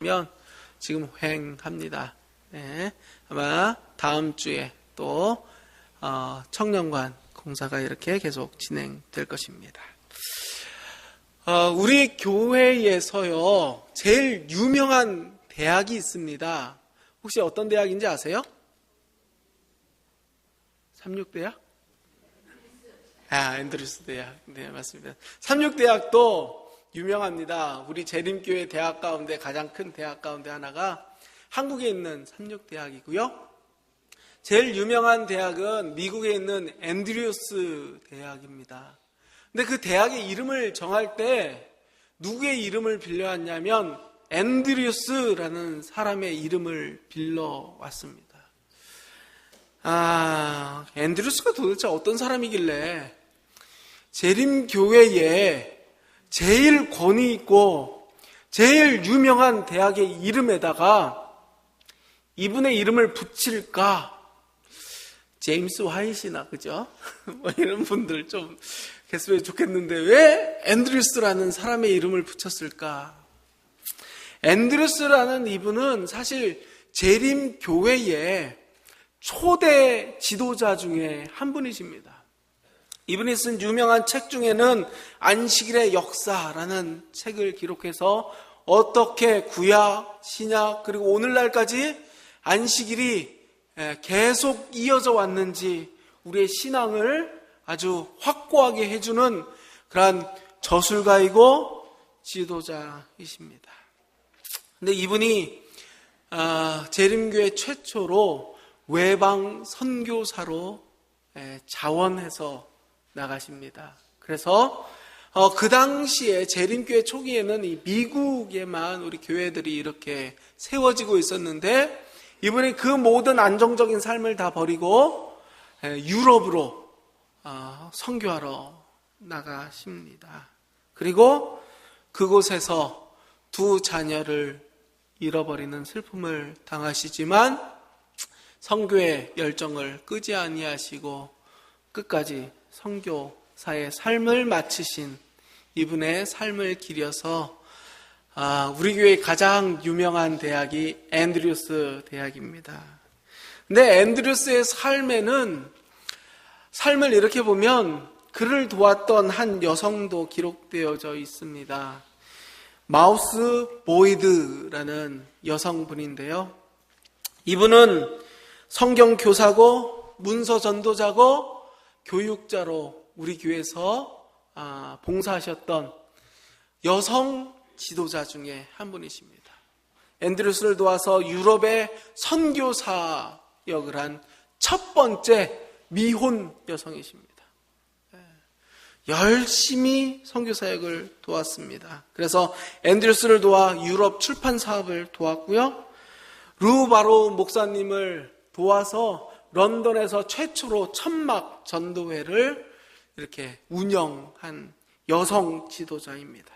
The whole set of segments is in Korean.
면 지금 횡합니다. 네, 아마 다음 주에 또 청년관 공사가 이렇게 계속 진행될 것입니다. 우리 교회에서요 제일 유명한 대학이 있습니다. 혹시 어떤 대학인지 아세요? 삼육대학? 앤드루스 대학. 네, 맞습니다. 삼육대학도 유명합니다. 우리 재림교회 대학 가운데 가장 큰 대학 가운데 하나가 한국에 있는 삼육대학이고요. 제일 유명한 대학은 미국에 있는 앤드루스 대학입니다. 근데 그 대학의 이름을 정할 때 누구의 이름을 빌려왔냐면 앤드루스라는 사람의 이름을 빌려왔습니다. 앤드루스가 도대체 어떤 사람이길래 재림교회에 제일 권위 있고 제일 유명한 대학의 이름에다가 이분의 이름을 붙일까? 제임스 화이트나 그죠? 뭐 이런 분들 좀 계셨으면 좋겠는데 왜 앤드루스라는 사람의 이름을 붙였을까? 앤드루스라는 이분은 사실 재림교회의 초대 지도자 중에 한 분이십니다. 이분이 쓴 유명한 책 중에는 안식일의 역사라는 책을 기록해서 어떻게 구약, 신약 그리고 오늘날까지 안식일이 계속 이어져 왔는지 우리의 신앙을 아주 확고하게 해주는 그러한 저술가이고 지도자이십니다. 근데 이분이 재림교회 최초로 외방 선교사로 자원해서 나가십니다. 그래서 그 당시에 재림교회 초기에는 이 미국에만 우리 교회들이 이렇게 세워지고 있었는데 이분이 그 모든 안정적인 삶을 다 버리고 유럽으로 선교하러 나가십니다. 그리고 그곳에서 두 자녀를 잃어버리는 슬픔을 당하시지만 선교의 열정을 끄지 아니하시고 끝까지 선교사의 삶을 마치신 이분의 삶을 기려서 우리 교회의 가장 유명한 대학이 앤드루스 대학입니다. 근데 앤드루스의 삶을 이렇게 보면 그를 도왔던 한 여성도 기록되어져 있습니다. 마우스 보이드라는 여성분인데요. 이분은 성경 교사고 문서 전도자고 교육자로 우리 교회에서 봉사하셨던 여성 지도자 중에 한 분이십니다. 앤드루스를 도와서 유럽의 선교사 역을 한 첫 번째 미혼 여성이십니다. 열심히 선교사역을 도왔습니다. 그래서 앤드루스를 도와 유럽 출판 사업을 도왔고요. 루바로 목사님을 도와서 런던에서 최초로 천막 전도회를 이렇게 운영한 여성 지도자입니다.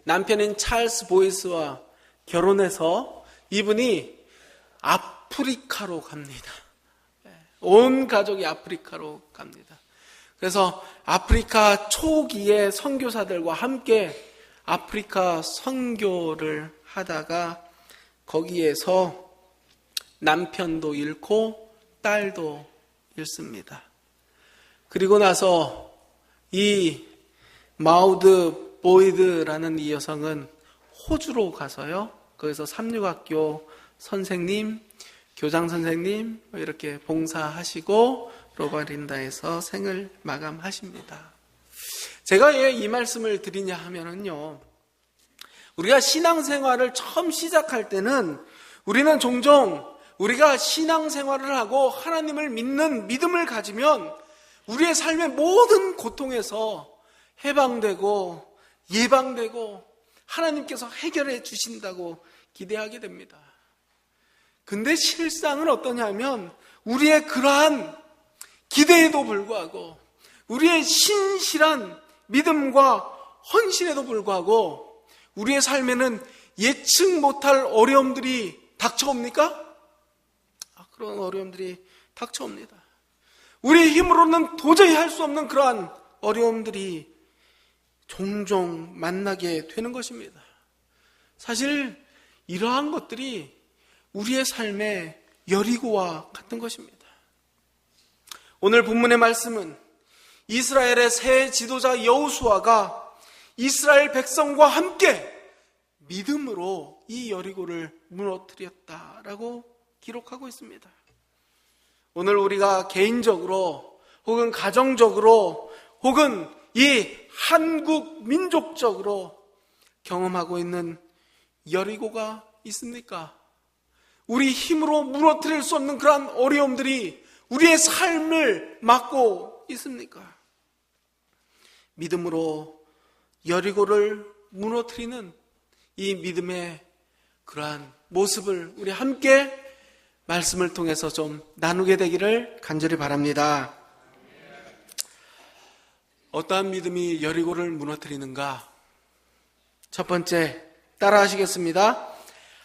남편인 찰스 보이스와 결혼해서 이분이 아프리카로 갑니다. 온 가족이 아프리카로 갑니다. 그래서 아프리카 초기의 선교사들과 함께 아프리카 선교를 하다가 거기에서 남편도 잃고 딸도 잃습니다. 그리고 나서 이 마우드 보이드라는 이 여성은 호주로 가서요. 거기서 삼육학교 선생님, 교장 선생님 이렇게 봉사하시고 로바린다에서 생을 마감하십니다. 제가 왜 이 말씀을 드리냐 하면은요. 우리가 신앙생활을 처음 시작할 때는 우리는 종종 우리가 신앙생활을 하고 하나님을 믿는 믿음을 가지면 우리의 삶의 모든 고통에서 해방되고 예방되고 하나님께서 해결해 주신다고 기대하게 됩니다. 근데 실상은 어떠냐면 우리의 그러한 기대에도 불구하고 우리의 신실한 믿음과 헌신에도 불구하고 우리의 삶에는 예측 못할 어려움들이 닥쳐옵니까? 그런 어려움들이 닥쳐옵니다. 우리의 힘으로는 도저히 할 수 없는 그러한 어려움들이 종종 만나게 되는 것입니다. 사실 이러한 것들이 우리의 삶의 여리고와 같은 것입니다. 오늘 본문의 말씀은 이스라엘의 새 지도자 여호수아가 이스라엘 백성과 함께 믿음으로 이 여리고를 무너뜨렸다라고 기록하고 있습니다. 오늘 우리가 개인적으로 혹은 가정적으로 혹은 이 한국 민족적으로 경험하고 있는 여리고가 있습니까? 우리 힘으로 무너뜨릴 수 없는 그러한 어려움들이 우리의 삶을 막고 있습니까? 믿음으로 여리고를 무너뜨리는 이 믿음의 그러한 모습을 우리 함께 말씀을 통해서 좀 나누게 되기를 간절히 바랍니다. 어떠한 믿음이 여리고를 무너뜨리는가? 첫 번째, 따라 하시겠습니다.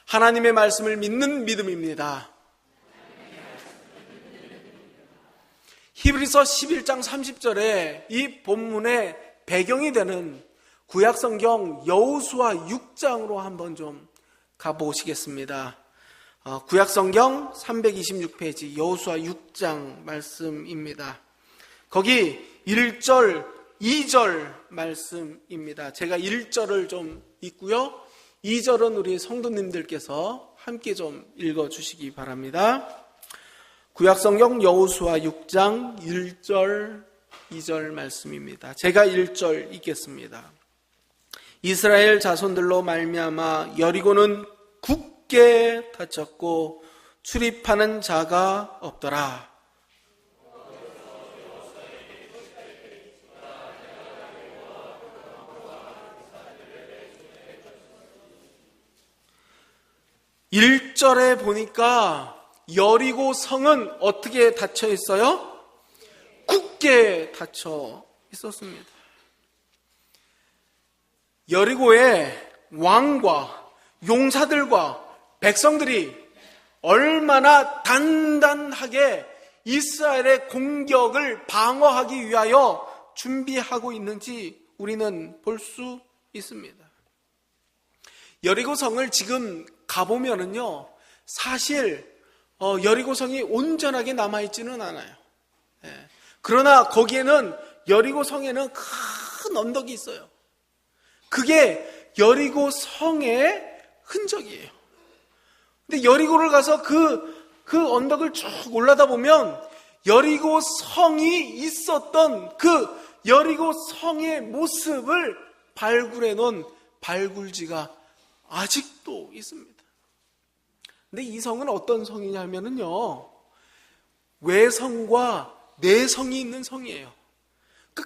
하나님의 말씀을 믿는 믿음입니다. 히브리서 11장 30절에 이 본문의 배경이 되는 구약성경 여호수아 6장으로 한번 좀 가보시겠습니다. 구약성경 326페이지 여호수아 6장 말씀입니다. 거기 1절, 2절 말씀입니다. 제가 1절을 좀 읽고요. 2절은 우리 성도님들께서 함께 좀 읽어주시기 바랍니다. 구약성경 여호수아 6장 1절, 2절 말씀입니다. 제가 1절 읽겠습니다. 이스라엘 자손들로 말미암아 여리고는 굳게 닫혔고 출입하는 자가 없더라. (1절에) 보니까 여리고 성은 어떻게 닫혀 있어요? 굳게 닫혀 있었습니다. 여리고의 왕과 용사들과 백성들이 얼마나 단단하게 이스라엘의 공격을 방어하기 위하여 준비하고 있는지 우리는 볼 수 있습니다. 여리고성을 지금 가보면은요, 사실 여리고성이 온전하게 남아있지는 않아요. 그러나 거기에는 여리고성에는 큰 언덕이 있어요. 그게 여리고성의 흔적이에요. 근데 여리고를 가서 그 언덕을 쭉 올라다 보면 여리고성이 있었던 그 여리고성의 모습을 발굴해 놓은 발굴지가 아직도 있습니다. 근데 이 성은 어떤 성이냐면요, 외성과 내성이 있는 성이에요.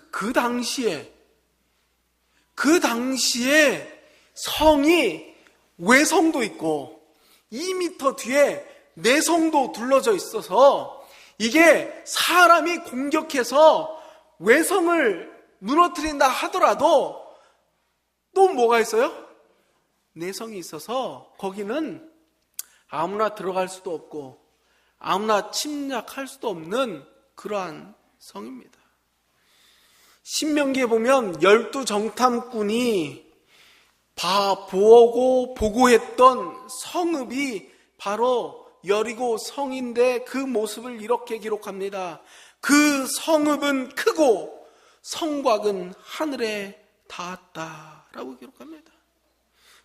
그 당시에 성이 외성도 있고 2m 뒤에 내성도 둘러져 있어서 이게 사람이 공격해서 외성을 무너뜨린다 하더라도 또 뭐가 있어요? 내성이 있어서 거기는 아무나 들어갈 수도 없고 아무나 침략할 수도 없는 그러한 성입니다. 신명기에 보면 12정탐꾼이 보고했던 성읍이 바로 여리고 성인데 그 모습을 이렇게 기록합니다. 그 성읍은 크고 성곽은 하늘에 닿았다라고 기록합니다.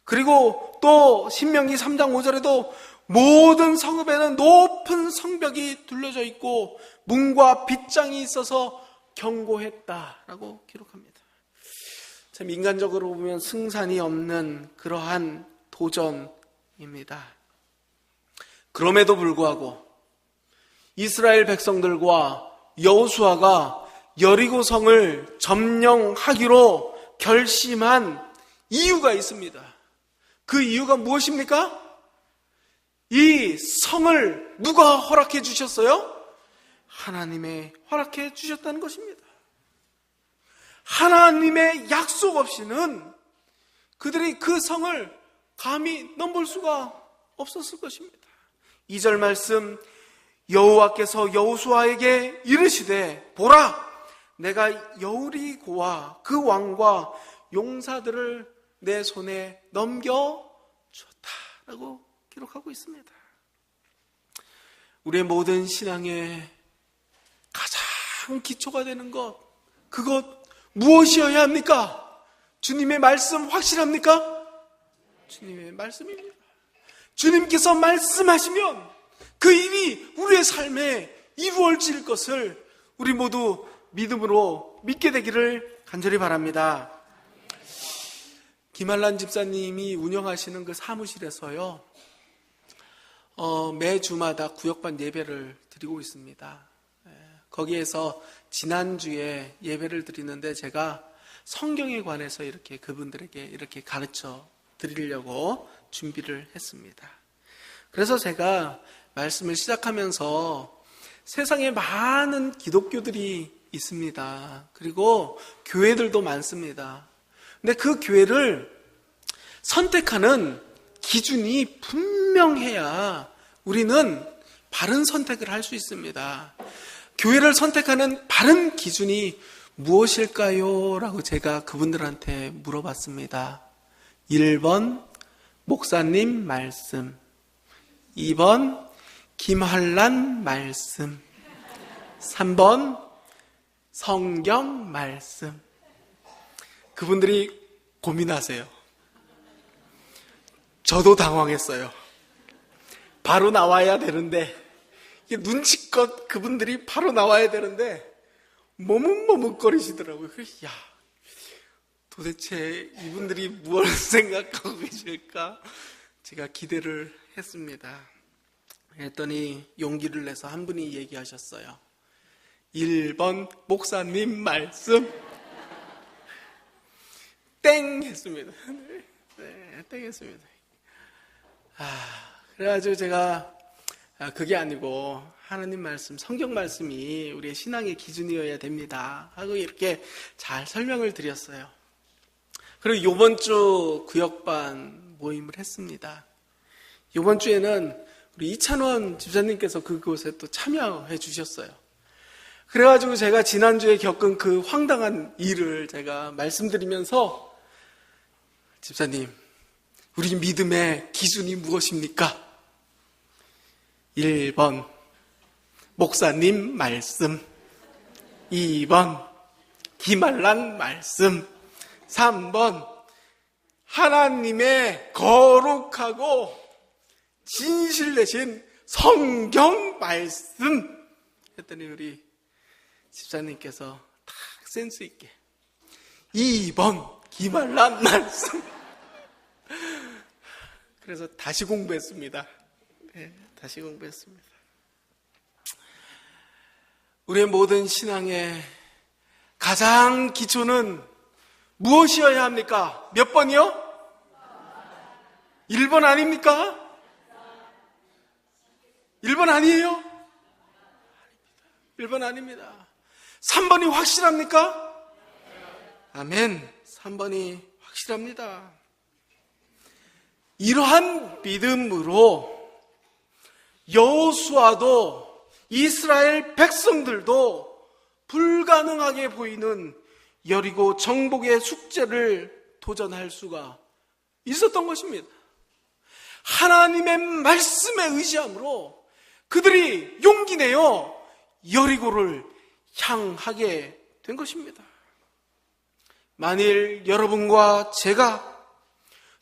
그리고 또 신명기 3장 5절에도 모든 성읍에는 높은 성벽이 둘러져 있고 문과 빗장이 있어서 견고했다라고 기록합니다. 참 인간적으로 보면 승산이 없는 그러한 도전입니다. 그럼에도 불구하고 이스라엘 백성들과 여호수아가 여리고성을 점령하기로 결심한 이유가 있습니다. 그 이유가 무엇입니까? 이 성을 누가 허락해 주셨어요? 하나님의 허락해 주셨다는 것입니다. 하나님의 약속 없이는 그들이 그 성을 감히 넘볼 수가 없었을 것입니다. 2절 말씀, 여호와께서 여호수아에게 이르시되 보라, 내가 여리고와 그 왕과 용사들을 내 손에 넘겨주었다 라고 기록하고 있습니다. 우리의 모든 신앙의 가장 기초가 되는 것, 그것 무엇이어야 합니까? 주님의 말씀 확실합니까? 주님의 말씀입니다. 주님께서 말씀하시면 그 일이 우리의 삶에 이루어질 것을 우리 모두 믿음으로 믿게 되기를 간절히 바랍니다. 김한란 집사님이 운영하시는 그 사무실에서요, 매 주마다 구역반 예배를 드리고 있습니다. 거기에서 지난주에 예배를 드리는데 제가 성경에 관해서 이렇게 그분들에게 이렇게 가르쳐 드리려고 준비를 했습니다. 그래서 제가 말씀을 시작하면서 세상에 많은 기독교들이 있습니다. 그리고 교회들도 많습니다. 근데 그 교회를 선택하는 기준이 분명해야 우리는 바른 선택을 할 수 있습니다. 교회를 선택하는 바른 기준이 무엇일까요? 라고 제가 그분들한테 물어봤습니다. 1번 목사님 말씀, 2번 김한란 말씀, 3번 성경 말씀. 그분들이 고민하세요. 저도 당황했어요. 바로 나와야 되는데, 눈치껏 그분들이 바로 나와야 되는데 머뭇머뭇거리시더라고요. 그래서 야, 도대체 이분들이 무엇을 생각하고 계실까? 제가 기대를 했습니다. 했더니 용기를 내서 한 분이 얘기하셨어요. 1번 목사님 말씀. 땡 했습니다. 네, 땡 했습니다. 그래가지고 제가 그게 아니고 하나님 말씀, 성경 말씀이 우리의 신앙의 기준이어야 됩니다 하고 이렇게 잘 설명을 드렸어요. 그리고 이번 주 구역반 모임을 했습니다. 이번 주에는 우리 이찬원 집사님께서 그곳에 또 참여해 주셨어요. 그래가지고 제가 지난주에 겪은 그 황당한 일을 제가 말씀드리면서, 집사님, 우리 믿음의 기준이 무엇입니까? 1번 목사님 말씀, 2번 김한란 말씀, 3번 하나님의 거룩하고 진실되신 성경 말씀 했더니 우리 집사님께서 딱 센스 있게 2번 김한란 말씀. 그래서 다시 공부했습니다. 네, 다시 공부했습니다. 우리의 모든 신앙의 가장 기초는 무엇이어야 합니까? 몇 번이요? 1번 아닙니까? 1번 아니에요? 1번 아닙니다. 3번이 확실합니까? 아멘. 3번이 확실합니다. 이러한 믿음으로 여호수아도 이스라엘 백성들도 불가능하게 보이는 여리고 정복의 숙제를 도전할 수가 있었던 것입니다. 하나님의 말씀에 의지함으로 그들이 용기 내어 여리고를 향하게 된 것입니다. 만일 여러분과 제가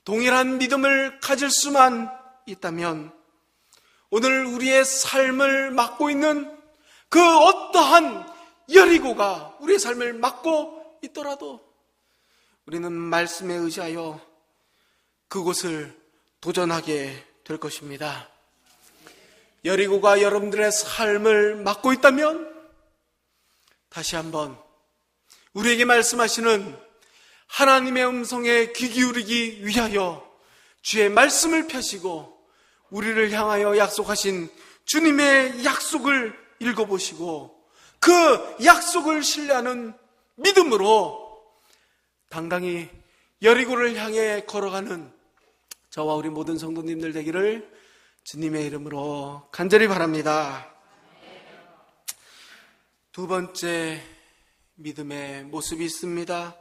동일한 믿음을 가질 수만 있다면 오늘 우리의 삶을 막고 있는 그 어떠한 여리고가 우리의 삶을 막고 있더라도 우리는 말씀에 의지하여 그곳을 도전하게 될 것입니다. 여리고가 여러분들의 삶을 막고 있다면 다시 한번 우리에게 말씀하시는 하나님의 음성에 귀 기울이기 위하여 주의 말씀을 펴시고 우리를 향하여 약속하신 주님의 약속을 읽어보시고 그 약속을 신뢰하는 믿음으로 당당히 여리고를 향해 걸어가는 저와 우리 모든 성도님들 되기를 주님의 이름으로 간절히 바랍니다. 두 번째 믿음의 모습이 있습니다.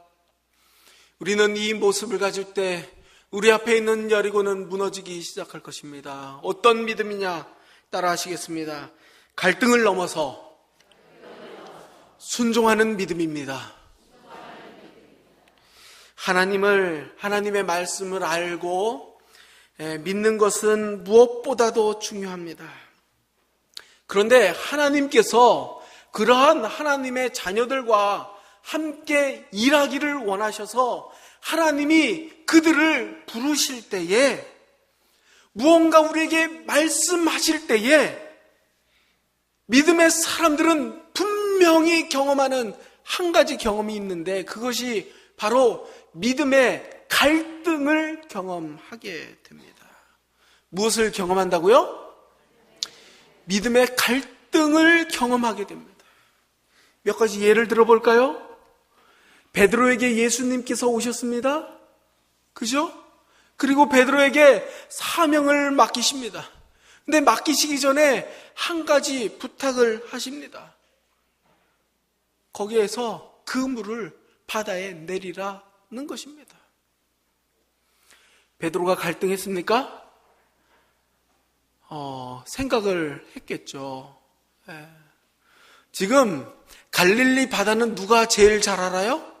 우리는 이 모습을 가질 때 우리 앞에 있는 여리고는 무너지기 시작할 것입니다. 어떤 믿음이냐? 따라 하시겠습니다. 갈등을 넘어서 순종하는 믿음입니다. 하나님의 말씀을 알고 믿는 것은 무엇보다도 중요합니다. 그런데 하나님께서 그러한 하나님의 자녀들과 함께 일하기를 원하셔서 하나님이 그들을 부르실 때에, 무언가 우리에게 말씀하실 때에 믿음의 사람들은 분명히 경험하는 한 가지 경험이 있는데, 그것이 바로 믿음의 갈등을 경험하게 됩니다. 무엇을 경험한다고요? 믿음의 갈등을 경험하게 됩니다. 몇 가지 예를 들어볼까요? 베드로에게 예수님께서 오셨습니다. 그죠? 그리고 베드로에게 사명을 맡기십니다. 근데 맡기시기 전에 한 가지 부탁을 하십니다. 거기에서 그 물을 바다에 내리라는 것입니다. 베드로가 갈등했습니까? 생각을 했겠죠. 지금 갈릴리 바다는 누가 제일 잘 알아요?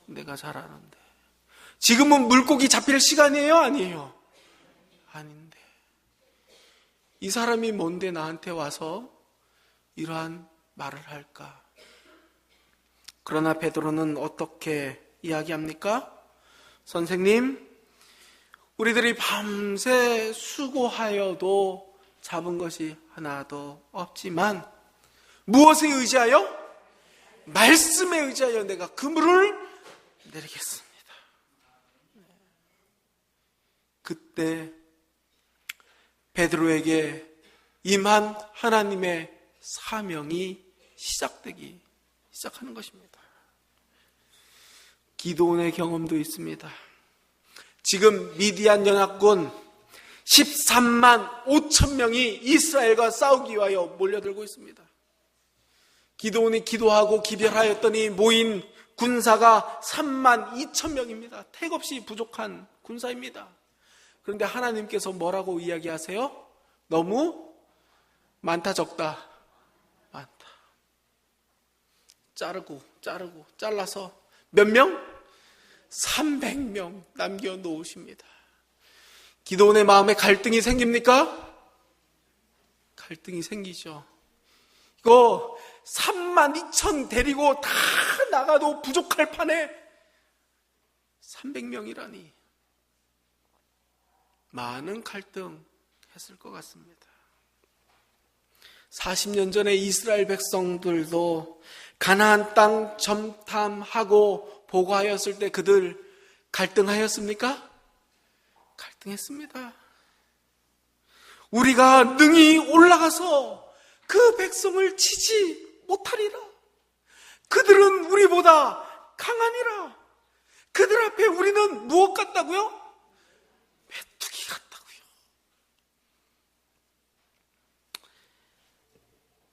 내가 잘 아는데. 지금은 물고기 잡힐 시간이에요? 아니에요? 아닌데. 이 사람이 뭔데 나한테 와서 이러한 말을 할까? 그러나 베드로는 어떻게 이야기합니까? 선생님, 우리들이 밤새 수고하여도 잡은 것이 하나도 없지만 무엇에 의지하여? 말씀에 의지하여 내가 그물을 내리겠습니다. 그때 베드로에게 임한 하나님의 사명이 시작하는 것입니다. 기도원의 경험도 있습니다. 지금 미디안 연합군 13만 5천 명이 이스라엘과 싸우기 위하여 몰려들고 있습니다. 기도원이 기도하고 기별하였더니 모인 군사가 3만 2천 명입니다. 택없이 부족한 군사입니다. 그런데 하나님께서 뭐라고 이야기하세요? 너무 많다, 적다? 많다. 잘라서 몇 명? 300명 남겨놓으십니다. 기도원의 마음에 갈등이 생깁니까? 갈등이 생기죠. 이거 3만 2천 데리고 다 나가도 부족할 판에 300명이라니. 많은 갈등했을 것 같습니다. 40년 전에 이스라엘 백성들도 가나안 땅 점탐하고 보고하였을 때 그들 갈등하였습니까? 갈등했습니다. 우리가 능히 올라가서 그 백성을 치지 못하리라. 그들은 우리보다 강하니라. 그들 앞에 우리는 무엇 같다고요? 메뚜기 같다고요.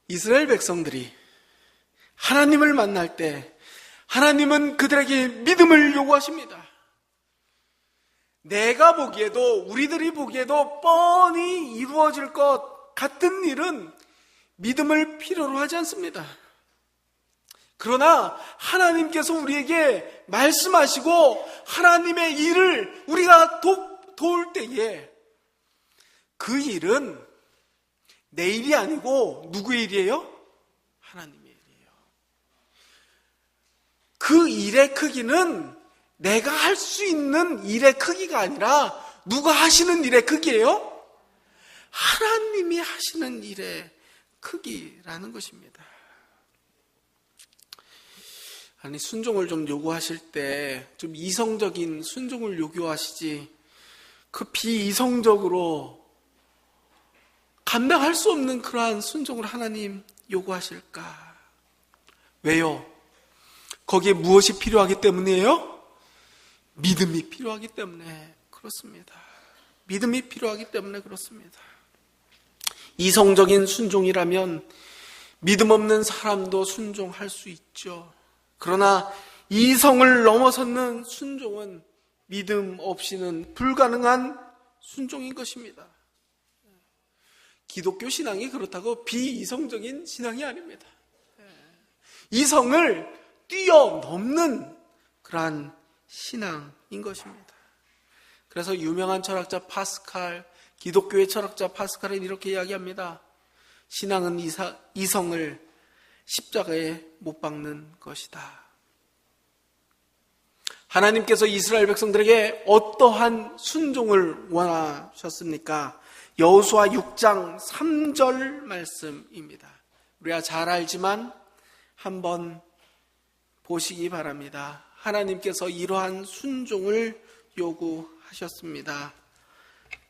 이스라엘 백성들이 하나님을 만날 때 하나님은 그들에게 믿음을 요구하십니다. 내가 보기에도, 우리들이 보기에도 뻔히 이루어질 것 같은 일은 믿음을 필요로 하지 않습니다. 그러나 하나님께서 우리에게 말씀하시고 하나님의 일을 우리가 도울 때에 그 일은 내 일이 아니고 누구의 일이에요? 하나님의 일이에요. 그 일의 크기는 내가 할 수 있는 일의 크기가 아니라 누가 하시는 일의 크기예요? 하나님이 하시는 일의 크기라는 것입니다. 아니, 순종을 좀 요구하실 때 좀 이성적인 순종을 요구하시지 그 비이성적으로 감당할 수 없는 그러한 순종을 하나님 요구하실까? 왜요? 거기에 무엇이 필요하기 때문이에요? 믿음이 필요하기 때문에 그렇습니다. 믿음이 필요하기 때문에 그렇습니다. 이성적인 순종이라면 믿음 없는 사람도 순종할 수 있죠. 그러나 이성을 넘어서는 순종은 믿음 없이는 불가능한 순종인 것입니다. 기독교 신앙이 그렇다고 비이성적인 신앙이 아닙니다. 이성을 뛰어넘는 그러한 신앙인 것입니다. 그래서 유명한 철학자 파스칼, 기독교의 철학자 파스칼은 이렇게 이야기합니다. 신앙은 이성을 십자가에 못 박는 것이다. 하나님께서 이스라엘 백성들에게 어떠한 순종을 원하셨습니까? 여호수아 6장 3절 말씀입니다. 우리가 잘 알지만 한번 보시기 바랍니다. 하나님께서 이러한 순종을 요구하셨습니다.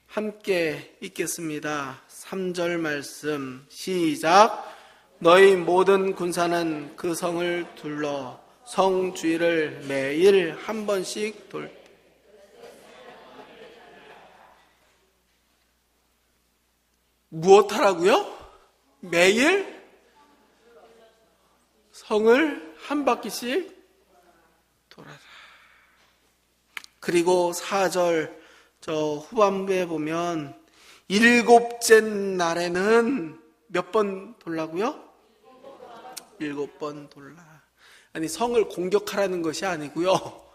함께 읽겠습니다. 3절 말씀 시작. 너희 모든 군사는 그 성을 둘러 성 주위를 매일 한 번씩 무엇하라고요? 매일 성을 한 바퀴씩 돌아라. 그리고 4절 저 후반부에 보면 일곱째 날에는 몇 번 돌라고요? 7번 돌라. 아니 성을 공격하라는 것이 아니고요.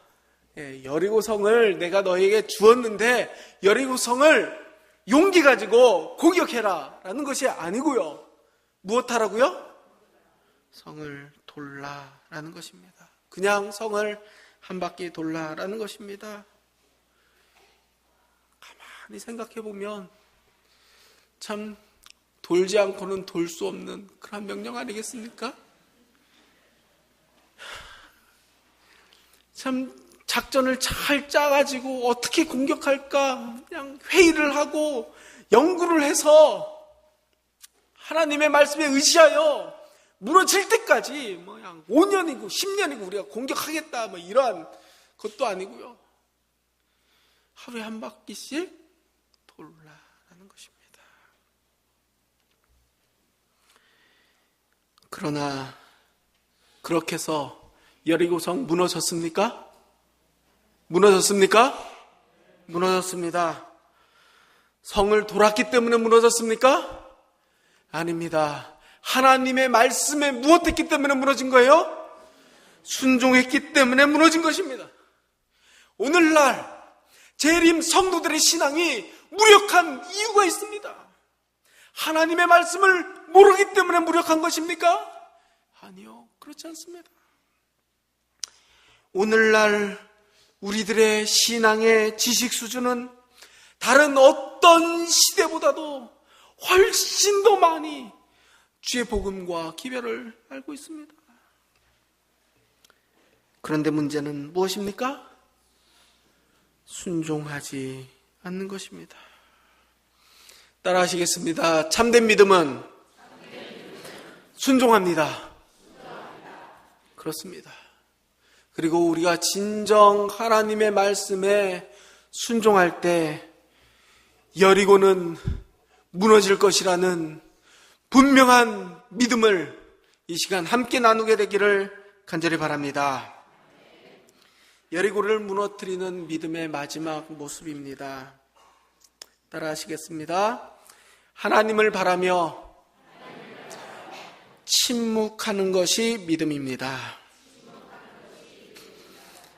여리고 성을 내가 너에게 주었는데 여리고 성을 용기 가지고 공격해라 라는 것이 아니고요. 무엇하라고요? 성을 돌라라는 것입니다. 그냥 성을 한 바퀴 돌라라는 것입니다. 가만히 생각해 보면 참 돌지 않고는 돌 수 없는 그런 명령 아니겠습니까? 참 작전을 잘 짜가지고 어떻게 공격할까 그냥 회의를 하고 연구를 해서 하나님의 말씀에 의지하여 무너질 때까지 그냥 5년이고 10년이고 우리가 공격하겠다 이러한 것도 아니고요. 하루에 한 바퀴씩 돌라라는 것입니다. 그러나 그렇게 해서 여리고성 무너졌습니까? 무너졌습니까? 무너졌습니다. 성을 돌았기 때문에 무너졌습니까? 아닙니다. 하나님의 말씀에 무엇했기 때문에 무너진 거예요? 순종했기 때문에 무너진 것입니다. 오늘날 재림 성도들의 신앙이 무력한 이유가 있습니다. 하나님의 말씀을 모르기 때문에 무력한 것입니까? 아니요, 그렇지 않습니다. 오늘날 우리들의 신앙의 지식 수준은 다른 어떤 시대보다도 훨씬 더 많이 주의 복음과 기별을 알고 있습니다. 그런데 문제는 무엇입니까? 순종하지 않는 것입니다. 따라하시겠습니다. 참된 믿음은 순종합니다. 그렇습니다. 그리고 우리가 진정 하나님의 말씀에 순종할 때 여리고는 무너질 것이라는 분명한 믿음을 이 시간 함께 나누게 되기를 간절히 바랍니다. 여리고를 무너뜨리는 믿음의 마지막 모습입니다. 따라하시겠습니다. 하나님을 바라며 침묵하는 것이 믿음입니다.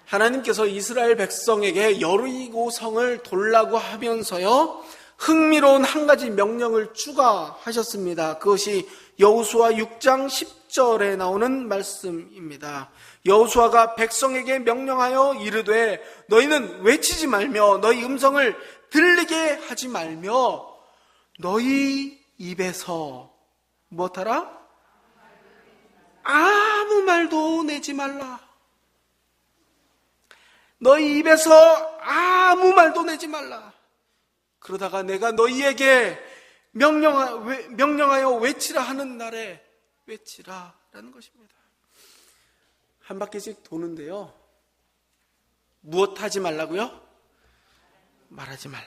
하나님께서 이스라엘 백성에게 여리고 성을 돌라고 하면서요, 흥미로운 한 가지 명령을 추가하셨습니다. 그것이 여호수아 6장 10절에 나오는 말씀입니다. 여호수아가 백성에게 명령하여 이르되 너희는 외치지 말며 너희 음성을 들리게 하지 말며 너희 입에서 무엇하라? 아무 말도 내지 말라. 너희 입에서 아무 말도 내지 말라. 그러다가 내가 너희에게 명령하여 외치라 하는 날에 외치라라는 것입니다. 한 바퀴씩 도는데요, 무엇 하지 말라고요? 말하지 말라.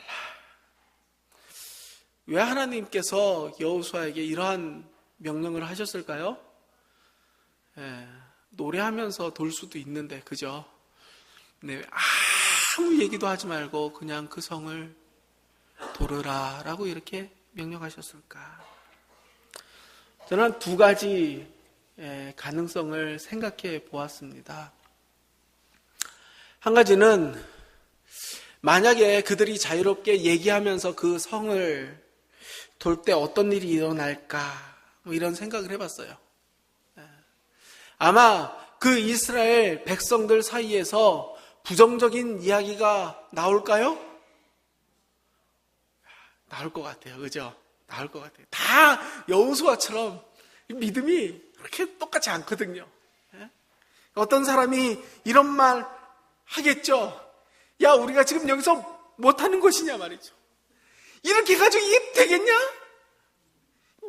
왜 하나님께서 여호수아에게 이러한 명령을 하셨을까요? 노래하면서 돌 수도 있는데, 그죠? 네, 아무 얘기도 하지 말고 그냥 그 성을 도르라 라고 이렇게 명령하셨을까? 저는 두 가지 가능성을 생각해 보았습니다. 한 가지는 만약에 그들이 자유롭게 얘기하면서 그 성을 돌 때 어떤 일이 일어날까 뭐 이런 생각을 해봤어요. 아마 그 이스라엘 백성들 사이에서 부정적인 이야기가 나올까요? 나올 것 같아요. 그죠? 나올 것 같아요. 다 여호수아처럼 믿음이 그렇게 똑같지 않거든요. 어떤 사람이 이런 말 하겠죠. 야, 우리가 지금 여기서 못하는 것이냐 말이죠. 이렇게 가지고 이게 되겠냐?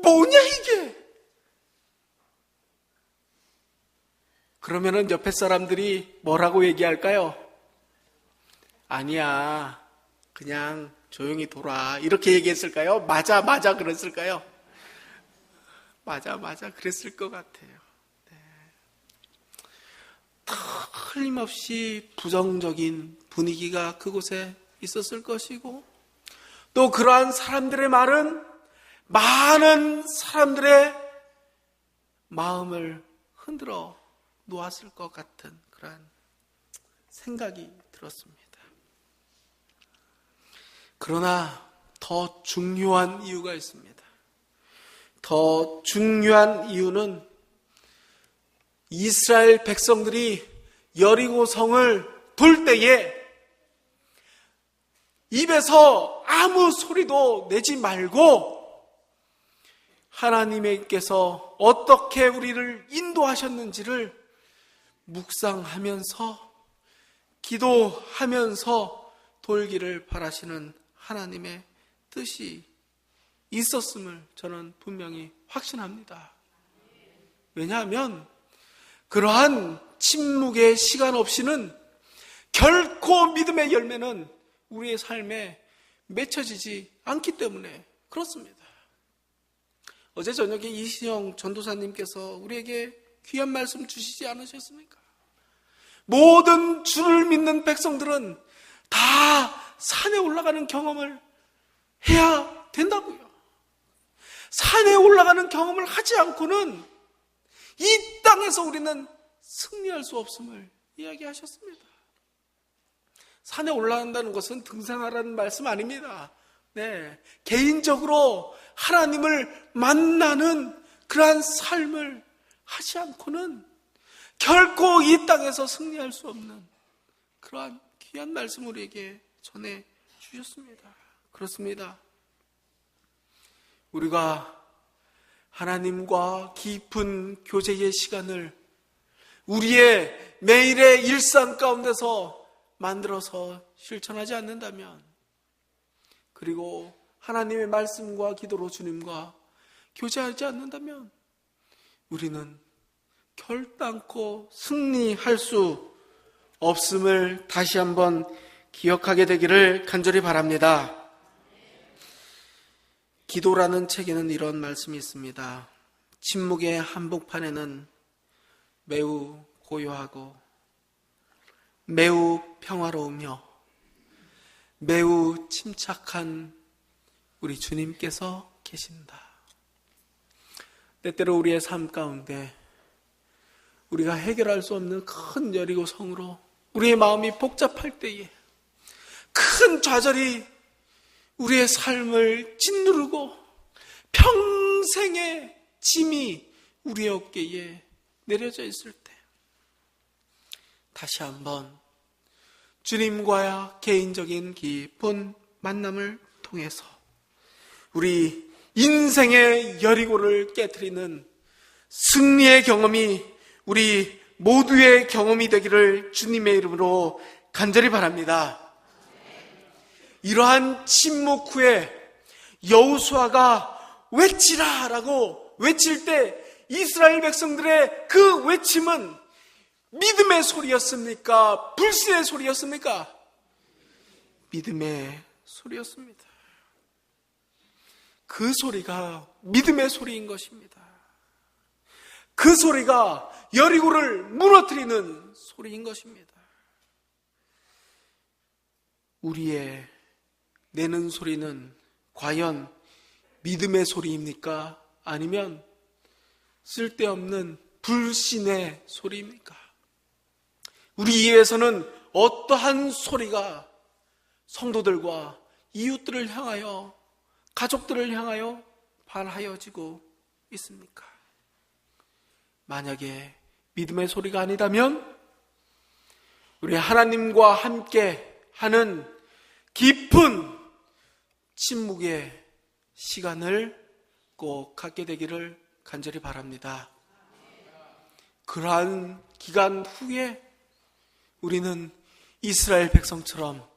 뭐냐 이게? 그러면은 옆에 사람들이 뭐라고 얘기할까요? 아니야, 그냥 조용히 돌아 이렇게 얘기했을까요? 맞아 그랬을까요? 맞아 그랬을 것 같아요. 네. 틀림없이 부정적인 분위기가 그곳에 있었을 것이고, 또 그러한 사람들의 말은 많은 사람들의 마음을 흔들어 놓았을 것 같은 그런 생각이 들었습니다. 그러나 더 중요한 이유가 있습니다. 더 중요한 이유는 이스라엘 백성들이 여리고 성을 돌 때에 입에서 아무 소리도 내지 말고 하나님께서 어떻게 우리를 인도하셨는지를 묵상하면서 기도하면서 돌기를 바라시는 하나님의 뜻이 있었음을 저는 분명히 확신합니다. 왜냐하면 그러한 침묵의 시간 없이는 결코 믿음의 열매는 우리의 삶에 맺혀지지 않기 때문에 그렇습니다. 어제 저녁에 이신영 전도사님께서 우리에게 귀한 말씀 주시지 않으셨습니까? 모든 주를 믿는 백성들은 다 산에 올라가는 경험을 해야 된다고요. 산에 올라가는 경험을 하지 않고는 이 땅에서 우리는 승리할 수 없음을 이야기하셨습니다. 산에 올라간다는 것은 등산하라는 말씀 아닙니다. 네, 개인적으로 하나님을 만나는 그러한 삶을 하지 않고는 결코 이 땅에서 승리할 수 없는 그러한 귀한 말씀 우리에게 전해 주셨습니다. 그렇습니다. 우리가 하나님과 깊은 교제의 시간을 우리의 매일의 일상 가운데서 만들어서 실천하지 않는다면, 그리고 하나님의 말씀과 기도로 주님과 교제하지 않는다면 우리는 결단코 승리할 수 없음을 다시 한번 기억하게 되기를 간절히 바랍니다. 기도라는 책에는 이런 말씀이 있습니다. 침묵의 한복판에는 매우 고요하고 매우 평화로우며 매우 침착한 우리 주님께서 계신다. 때때로 우리의 삶 가운데 우리가 해결할 수 없는 큰 여리고 성으로 우리의 마음이 복잡할 때에 큰 좌절이 우리의 삶을 짓누르고 평생의 짐이 우리의 어깨에 내려져 있을 때 다시 한번 주님과의 개인적인 깊은 만남을 통해서 우리 인생의 여리고를 깨트리는 승리의 경험이 우리 모두의 경험이 되기를 주님의 이름으로 간절히 바랍니다. 이러한 침묵 후에 여호수아가 외치라 라고 외칠 때 이스라엘 백성들의 그 외침은 믿음의 소리였습니까? 불신의 소리였습니까? 믿음의 소리였습니다. 그 소리가 믿음의 소리인 것입니다. 그 소리가 여리고를 무너뜨리는 소리인 것입니다. 우리의 내는 소리는 과연 믿음의 소리입니까? 아니면 쓸데없는 불신의 소리입니까? 우리 이에서는 어떠한 소리가 성도들과 이웃들을 향하여, 가족들을 향하여 발하여지고 있습니까? 만약에 믿음의 소리가 아니라면 우리 하나님과 함께 하는 깊은 침묵의 시간을 꼭 갖게 되기를 간절히 바랍니다. 그러한 기간 후에 우리는 이스라엘 백성처럼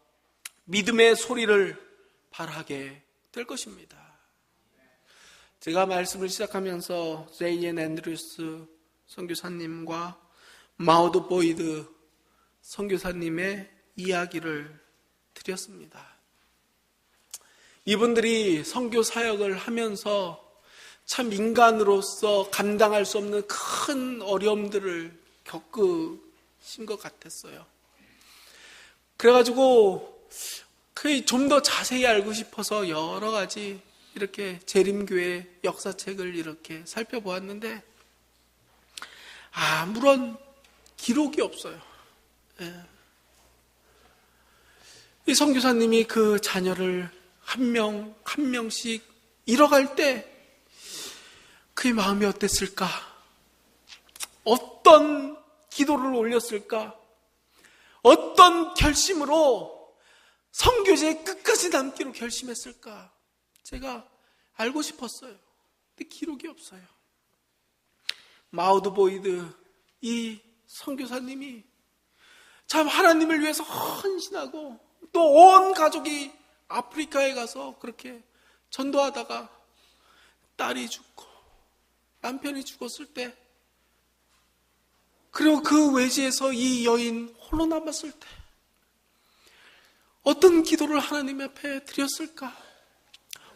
믿음의 소리를 발하게 될 것입니다. 제가 말씀을 시작하면서 J.N. 앤드루스 선교사님과 마우드 보이드 선교사님의 이야기를 드렸습니다. 이분들이 선교 사역을 하면서 참 인간으로서 감당할 수 없는 큰 어려움들을 겪으신 것 같았어요. 그래가지고 좀 더 자세히 알고 싶어서 여러 가지 이렇게 재림교회 역사책을 이렇게 살펴보았는데 아무런 기록이 없어요. 예. 이 선교사님이 그 자녀를 한 명씩 잃어갈 때 그의 마음이 어땠을까? 어떤 기도를 올렸을까? 어떤 결심으로 선교제에 끝까지 남기로 결심했을까? 제가 알고 싶었어요. 근데 기록이 없어요. 마우드 보이드 이 선교사님이 참 하나님을 위해서 헌신하고 또 온 가족이 아프리카에 가서 그렇게 전도하다가 딸이 죽고 남편이 죽었을 때, 그리고 그 외지에서 이 여인 홀로 남았을 때 어떤 기도를 하나님 앞에 드렸을까?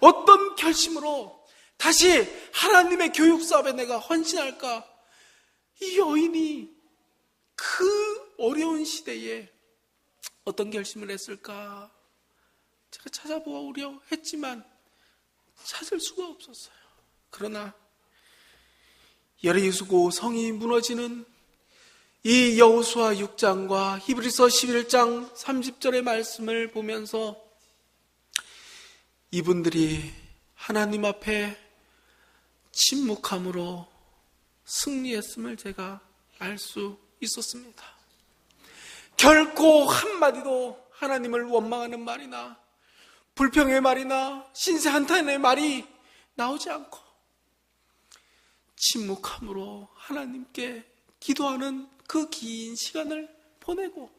어떤 결심으로 다시 하나님의 교육 사업에 내가 헌신할까? 이 여인이 그 어려운 시대에 어떤 결심을 했을까? 제가 찾아보려 했지만 찾을 수가 없었어요. 그러나 여리고서 성이 무너지는 이 여호수아 6장과 히브리서 11장 30절의 말씀을 보면서 이분들이 하나님 앞에 침묵함으로 승리했음을 제가 알 수 있었습니다. 결코 한마디도 하나님을 원망하는 말이나 불평의 말이나 신세 한탄의 말이 나오지 않고 침묵함으로 하나님께 기도하는 그 긴 시간을 보내고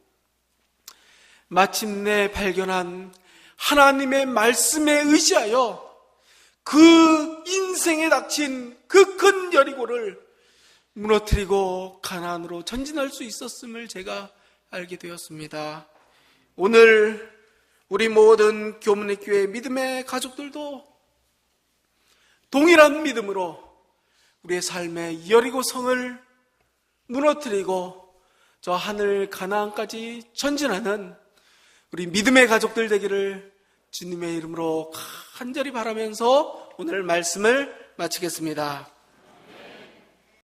마침내 발견한 하나님의 말씀에 의지하여 그 인생에 닥친 그 큰 여리고를 무너뜨리고 가나안으로 전진할 수 있었음을 제가 알게 되었습니다. 오늘 우리 모든 교문의 교회 믿음의 가족들도 동일한 믿음으로 우리의 삶의 여리고 성을 무너뜨리고 저 하늘 가나안까지 전진하는 우리 믿음의 가족들 되기를 주님의 이름으로 간절히 바라면서 오늘 말씀을 마치겠습니다.